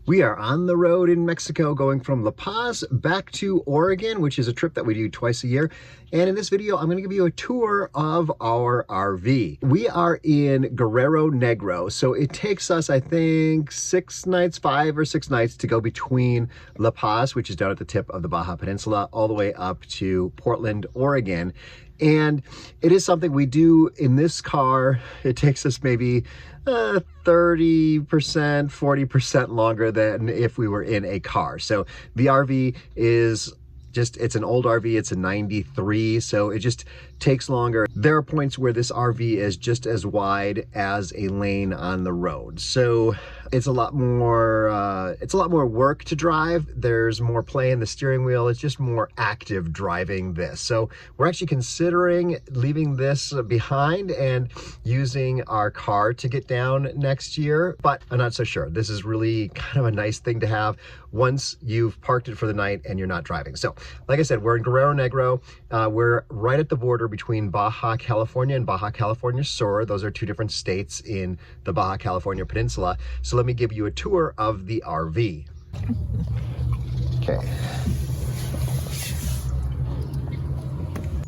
We are on the road in Mexico going from La Paz back to Oregon, which is a trip that we do twice a year. And in this video, I'm going to give you a tour of our RV. We are in Guerrero Negro, so it takes us, I think, 5 or 6 nights to go between La Paz, which is down at the tip of the Baja Peninsula, all the way up to Portland, Oregon. And it is something we do in this car. It takes us maybe 30%, 40% longer than if we were in a car. So the RV is it's an old RV. It's a 93, so it just takes longer. There are points where this RV is just as wide as a lane on the road. So it's a lot more work to drive. There's more play in the steering wheel. It's just more active driving this. So we're actually considering leaving this behind and using our car to get down next year, but I'm not so sure. This is really kind of a nice thing to have once you've parked it for the night and you're not driving. So like I said, we're in Guerrero Negro. We're right at the border between Baja California and Baja California Sur. Those are two different states in the Baja California Peninsula. So let me give you a tour of the RV. Okay.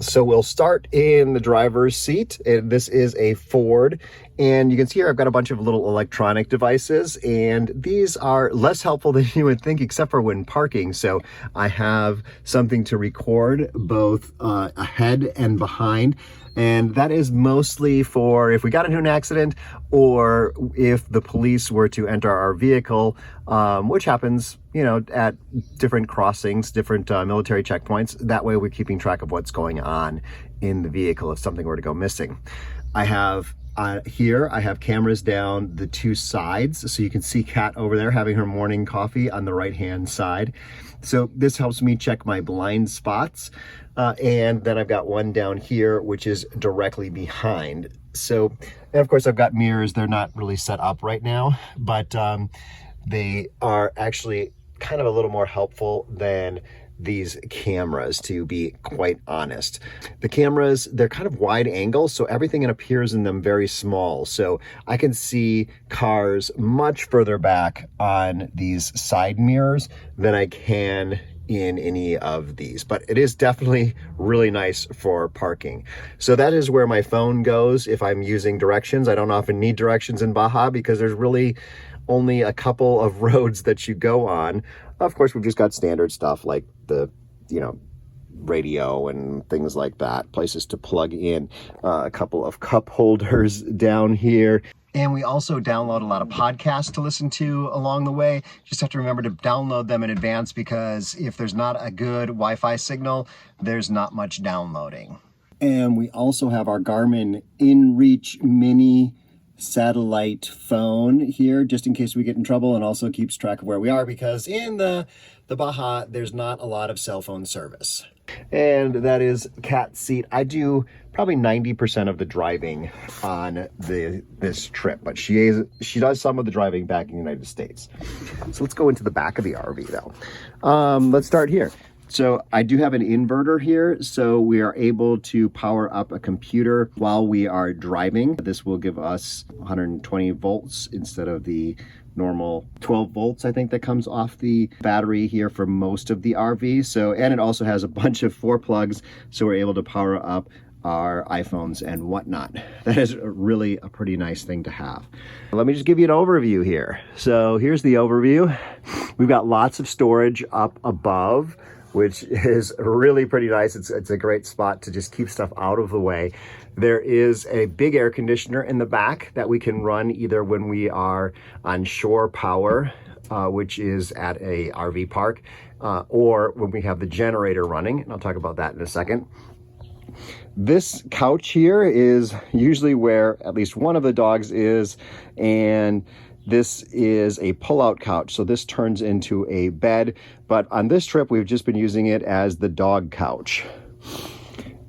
So we'll start in the driver's seat, and this is a Ford, and you can see here I've got a bunch of little electronic devices, and these are less helpful than you would think, except for when parking. So I have something to record both ahead and behind, and that is mostly for if we got into an accident or if the police were to enter our vehicle, which happens, you know, at different crossings, different military checkpoints. That way we're keeping track of what's going on in the vehicle if something were to go missing. I have here, I have cameras down the two sides. So you can see Kat over there having her morning coffee on the right-hand side. So this helps me check my blind spots. And then I've got one down here, which is directly behind. So, and of course I've got mirrors. They're not really set up right now, but they are actually kind of a little more helpful than these cameras, to be quite honest. The cameras, they're kind of wide angle, so everything appears in them very small. So I can see cars much further back on these side mirrors than I can in any of these, but it is definitely really nice for parking. So that is where my phone goes if I'm using directions. I don't often need directions in Baja because there's really only a couple of roads that you go on. Of course, we've just got standard stuff like the, radio and things like that, places to plug in, a couple of cup holders down here. And we also download a lot of podcasts to listen to along the way. Just have to remember to download them in advance because if there's not a good Wi-Fi signal, there's not much downloading. And we also have our Garmin InReach Mini satellite phone here, just in case we get in trouble, and also keeps track of where we are because in the Baja, there's not a lot of cell phone service. And that is Kat's seat. I do probably 90% of the driving on this trip, but she does some of the driving back in the United States. So let's go into the back of the RV though. Let's start here. So I do have an inverter here, so we are able to power up a computer while we are driving. This will give us 120 volts instead of the normal 12 volts, I think, that comes off the battery here for most of the RV. So, and it also has a bunch of 4 plugs, so we're able to power up our iPhones and whatnot. That is really a pretty nice thing to have. Let me just give you an overview here. So here's the overview. We've got lots of storage up above, which is really pretty nice. It's a great spot to just keep stuff out of the way. There is a big air conditioner in the back that we can run either when we are on shore power, which is at a RV park, or when we have the generator running, and I'll talk about that in a second. This couch here is usually where at least one of the dogs is, and this is a pull-out couch, so this turns into a bed, but on this trip we've just been using it as the dog couch.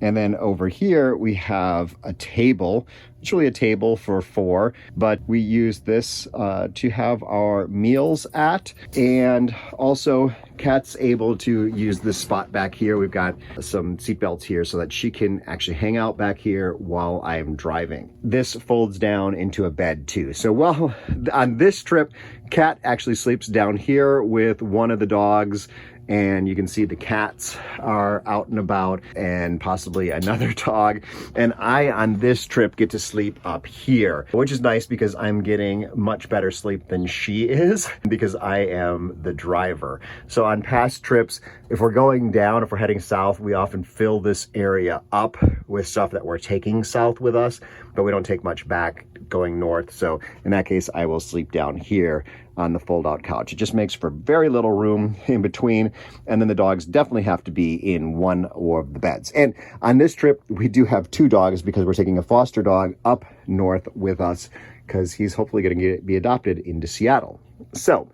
And then over here we have a table It's really a table for 4, but we use this to have our meals at. And also, Kat's able to use this spot back here. We've got some seat belts here so that she can actually hang out back here while I'm driving. This folds down into a bed too. So while on this trip, Kat actually sleeps down here with one of the dogs, and you can see the cats are out and about and possibly another dog. And I, on this trip, get to sleep up here, which is nice because I'm getting much better sleep than she is because I am the driver. So on past trips, if we're going down, if we're heading south, we often fill this area up with stuff that we're taking south with us, but we don't take much back going north. So in that case, I will sleep down here on the fold-out couch. It just makes for very little room in between, and then the dogs definitely have to be in one of the beds. And on this trip, we do have 2 dogs because we're taking a foster dog up north with us because he's hopefully going to be adopted into Seattle. So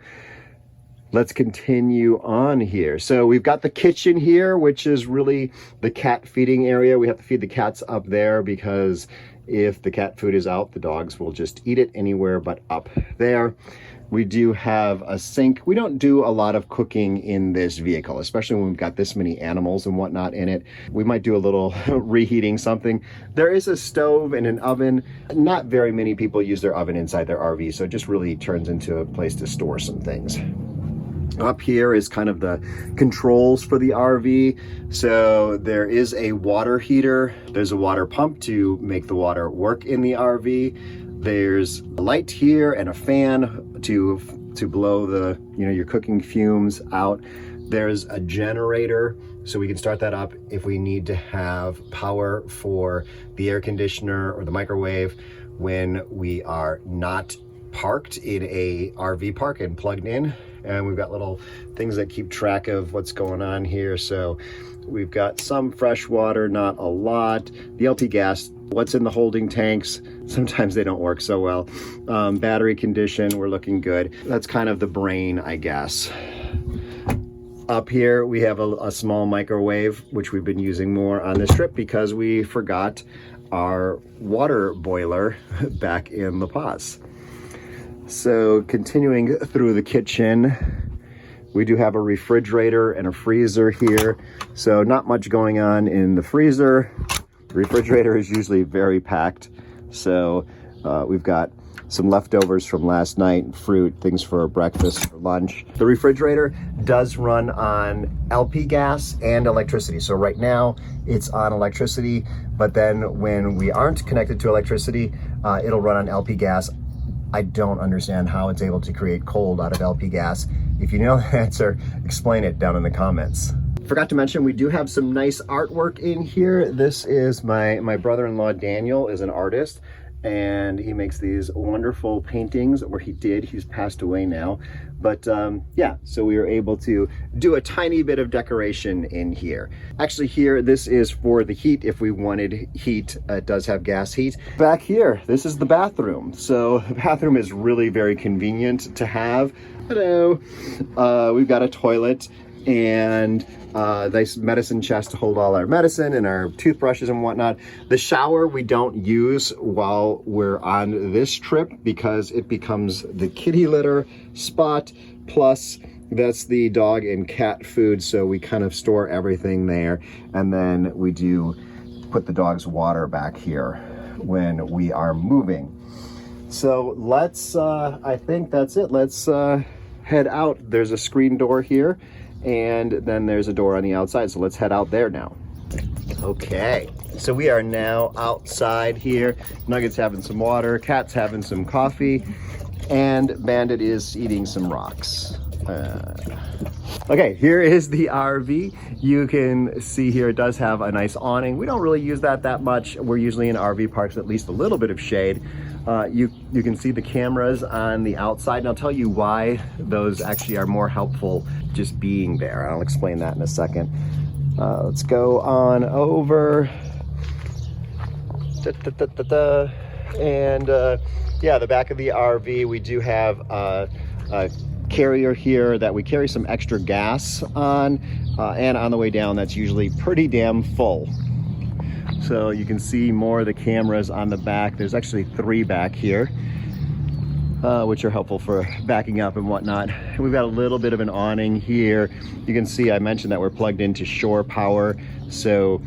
let's continue on here. So we've got the kitchen here, which is really the cat feeding area. We have to feed the cats up there because if the cat food is out, the dogs will just eat it anywhere but up there. We do have a sink. We don't do a lot of cooking in this vehicle, especially when we've got this many animals and whatnot in it. We might do a little reheating something. There is a stove and an oven. Not very many people use their oven inside their RV, so it just really turns into a place to store some things. Up here is kind of the controls for the RV. So there is a water heater. There's a water pump to make the water work in the RV. There's a light here and a fan to blow the, your cooking fumes out. There's a generator, so we can start that up if we need to have power for the air conditioner or the microwave when we are not parked in a RV park and plugged in. And we've got little things that keep track of what's going on here. So we've got some fresh water, not a lot. The LP gas, what's in the holding tanks, sometimes they don't work so well. Battery condition, we're looking good. That's kind of the brain, I guess. Up here, we have a small microwave, which we've been using more on this trip because we forgot our water boiler back in La Paz. So continuing through the kitchen, we do have a refrigerator and a freezer here. So not much going on in the freezer. The refrigerator is usually very packed. So we've got some leftovers from last night, fruit, things for breakfast, for lunch. The refrigerator does run on LP gas and electricity. So right now it's on electricity, but then when we aren't connected to electricity, it'll run on LP gas. I don't understand how it's able to create cold out of LP gas. If you know the answer, explain it down in the comments. Forgot to mention, we do have some nice artwork in here. This is my brother-in-law, Daniel, is an artist, and he makes these wonderful paintings, or he's passed away now. But yeah, so we were able to do a tiny bit of decoration in here. Actually here, this is for the heat if we wanted heat. It does have gas heat. Back here, this is the bathroom. So the bathroom is really very convenient to have. Hello. We've got a toilet and nice medicine chest to hold all our medicine and our toothbrushes and whatnot. The shower we don't use while we're on this trip because it becomes the kitty litter spot, plus that's the dog and cat food, so we kind of store everything there, and then we do put the dog's water back here when we are moving. So let's I think that's it. Let's head out. There's a screen door here, and then there's a door on the outside, so let's head out there now. Okay, so we are now outside here. Nugget's having some water, Cat's having some coffee, and Bandit is eating some rocks. Okay, here is the RV. You can see here it does have a nice awning. We don't really use that much. We're usually in RV parks at least a little bit of shade. You can see the cameras on the outside, and I'll tell you why those actually are more helpful just being there. I'll explain that in a second. Let's go on over. And yeah, the back of the RV, we do have a carrier here that we carry some extra gas on, and on the way down, that's usually pretty damn full. So you can see more of the cameras on the back. There's actually 3 back here, which are helpful for backing up and whatnot. We've got a little bit of an awning here. You can see I mentioned that we're plugged into shore power. So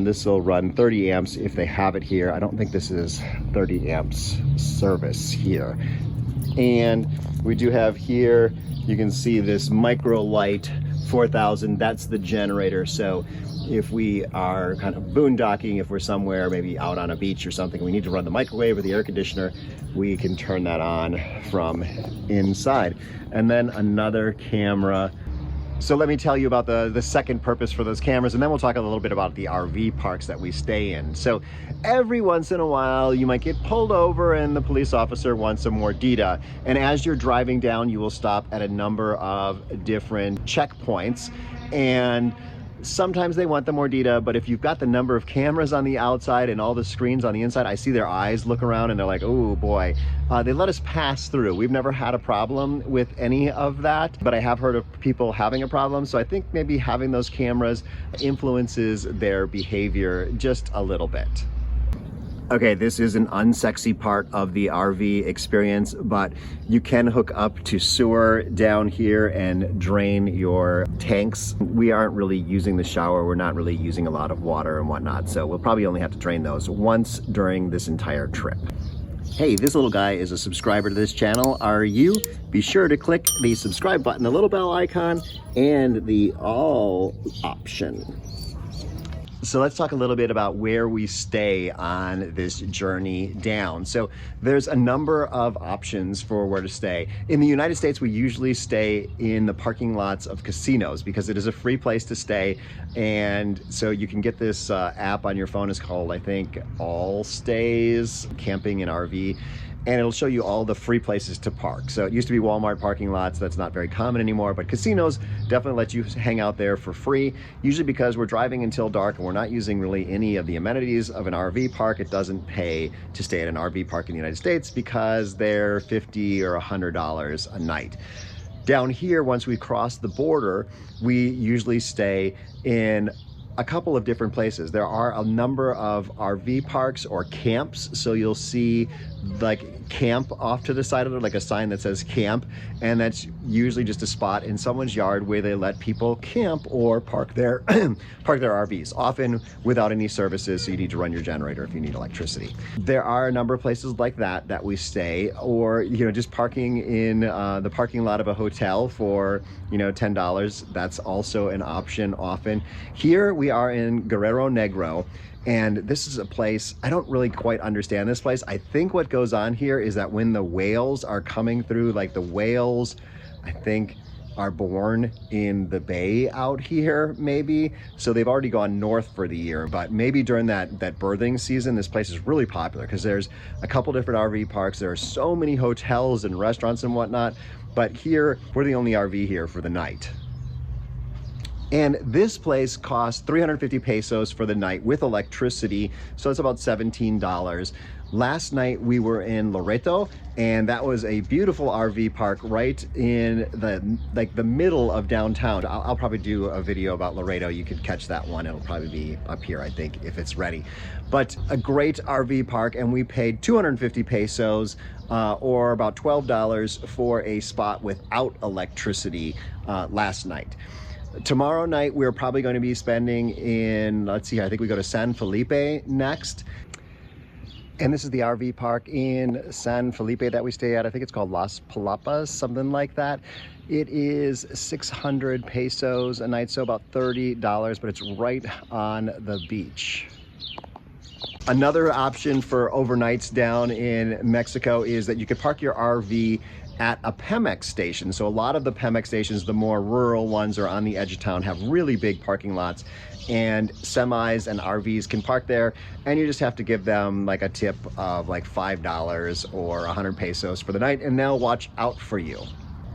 this will run 30 amps if they have it here. I don't think this is 30 amps service here. And we do have here, you can see this micro light 4000, that's the generator. So if we are kind of boondocking, if we're somewhere maybe out on a beach or something, we need to run the microwave or the air conditioner, we can turn that on from inside. And then another camera. So let me tell you about the second purpose for those cameras, and then we'll talk a little bit about the RV parks that we stay in. So every once in a while, you might get pulled over and the police officer wants some more data. And as you're driving down, you will stop at a number of different checkpoints. And sometimes they want the more data, but if you've got the number of cameras on the outside and all the screens on the inside, I see their eyes look around and they're like, oh boy, they let us pass through. We've never had a problem with any of that, but I have heard of people having a problem. So I think maybe having those cameras influences their behavior just a little bit. Okay, this is an unsexy part of the RV experience, but you can hook up to sewer down here and drain your tanks. We aren't really using the shower. We're not really using a lot of water and whatnot, so we'll probably only have to drain those once during this entire trip. Hey, this little guy is a subscriber to this channel. Are you? Be sure to click the subscribe button, the little bell icon, and the all option. So let's talk a little bit about where we stay on this journey down. So there's a number of options for where to stay. In the United States, we usually stay in the parking lots of casinos because it is a free place to stay. And so you can get this app on your phone. It's called, I think, All Stays Camping and RV. And it'll show you all the free places to park. So it used to be Walmart parking lots. That's not very common anymore, but casinos definitely let you hang out there for free, usually because we're driving until dark and we're not using really any of the amenities of an RV park. It doesn't pay to stay at an RV park in the United States because they're $50 or $100 a night. Down here, once we cross the border, we usually stay in a couple of different places. There are a number of RV parks or camps. So you'll see like camp off to the side of it, like a sign that says camp. And that's usually just a spot in someone's yard where they let people camp or park their RVs, often without any services. So you need to run your generator if you need electricity. There are a number of places like that we stay, or, just parking in the parking lot of a hotel for, $10. That's also an option often. Here we are in Guerrero Negro. And this is a place, I don't really quite understand this place. I think what goes on here is that when the whales are coming through, like the whales, I think, are born in the bay out here, maybe. So they've already gone north for the year, but maybe during that birthing season, this place is really popular because there's a couple different RV parks. There are so many hotels and restaurants and whatnot, but here, we're the only RV here for the night. And this place costs 350 pesos for the night with electricity, so it's about $17. Last night we were in Loreto, and that was a beautiful RV park right in the middle of downtown. I'll probably do a video about Loreto. You could catch that one. It'll probably be up here, I think, if it's ready. But a great RV park, and we paid 250 pesos or about $12 for a spot without electricity last night. Tomorrow night, we're probably going to be spending in, let's see, I think we go to San Felipe next. And this is the RV park in San Felipe that we stay at. I think it's called Las Palapas, something like that. It is 600 pesos a night, so about $30, but it's right on the beach. Another option for overnights down in Mexico is that you could park your RV at a Pemex station. So a lot of the Pemex stations, the more rural ones are on the edge of town, have really big parking lots, and semis and RVs can park there, and you just have to give them like a tip of like $5 or 100 pesos for the night, and they'll watch out for you.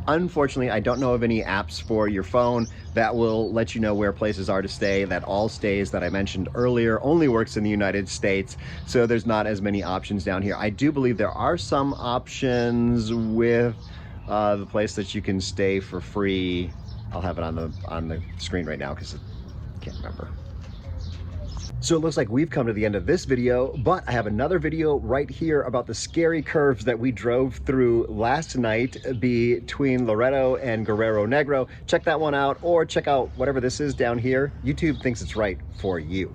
Unfortunately, I don't know of any apps for your phone that will let you know where places are to stay. That All Stays that I mentioned earlier only works in the United States, so there's not as many options down here. I do believe there are some options with the place that you can stay for free. I'll have it on the screen right now because I can't remember. So it looks like we've come to the end of this video, but I have another video right here about the scary curves that we drove through last night between Loreto and Guerrero Negro. Check that one out, or check out whatever this is down here. YouTube thinks it's right for you.